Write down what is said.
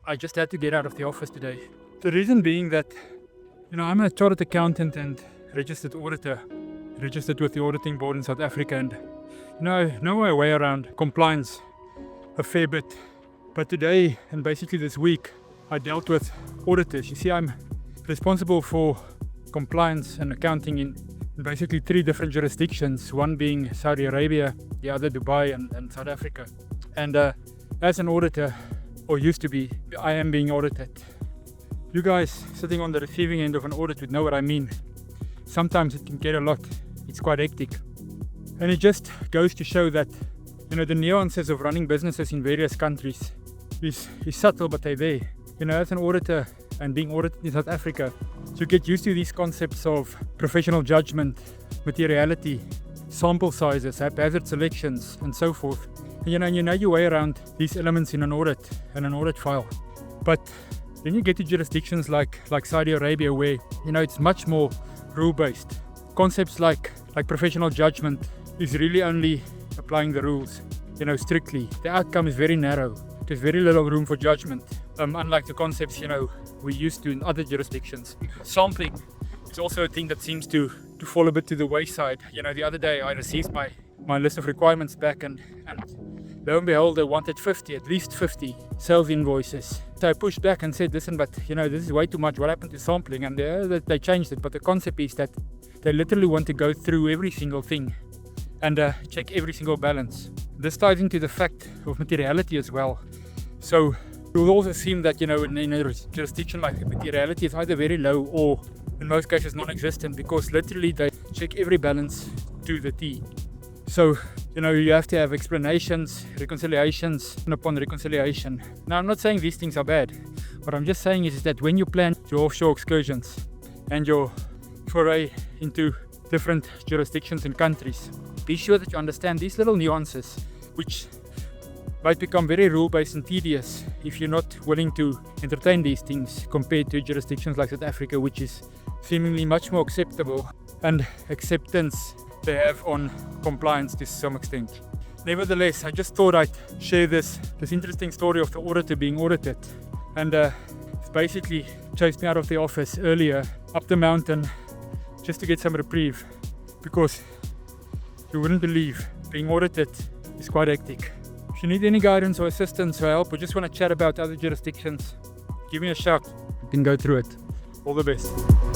I just had to get out of the office today. The reason being that, I'm a chartered accountant and registered auditor, registered with the auditing board in South Africa, and know my way around compliance a fair bit. But today and basically this week, I dealt with auditors. You see, I'm responsible for compliance and accounting in basically 3 different jurisdictions, one being Saudi Arabia, the other Dubai and South Africa. And as an auditor, or used to be, I am being audited. You guys sitting on the receiving end of an audit would know what I mean. Sometimes it can get a lot. It's quite hectic. And it just goes to show that, the nuances of running businesses in various countries is subtle, but they're there. As an auditor and being audited in South Africa, you get used to these concepts of professional judgment, materiality, sample sizes, haphazard selections, and so forth. And you know your way around these elements in an audit and an audit file. But then you get to jurisdictions like Saudi Arabia, where it's much more rule-based. Concepts like professional judgment is really only applying the rules, strictly. The outcome is very narrow. There's very little room for judgment, unlike the concepts we're used to in other jurisdictions. Sampling is also a thing that seems to fall a bit to the wayside. The other day I received my list of requirements back, and lo and behold, they wanted at least 50 sales invoices. So I pushed back and said, listen, but this is way too much. What happened to sampling? And they changed it. But the concept is that they literally want to go through every single thing and check every single balance. This ties into the fact of materiality as well. So it will also seem that in a jurisdiction like materiality is either very low or in most cases non-existent, because literally they check every balance to the T. So you have to have explanations, reconciliations, and upon reconciliation. Now, I'm not saying these things are bad. What I'm just saying is that when you plan your offshore excursions and your foray into different jurisdictions and countries, be sure that you understand these little nuances, which might become very rule-based and tedious if you're not willing to entertain these things compared to jurisdictions like South Africa, which is seemingly much more acceptable and acceptance they have on compliance to some extent. Nevertheless, I just thought I'd share this interesting story of the auditor being audited, and it's basically chased me out of the office earlier, up the mountain, just to get some reprieve, because you wouldn't believe being audited is quite hectic. If you need any guidance or assistance or help, or just want to chat about other jurisdictions, give me a shout. We can go through it. All the best.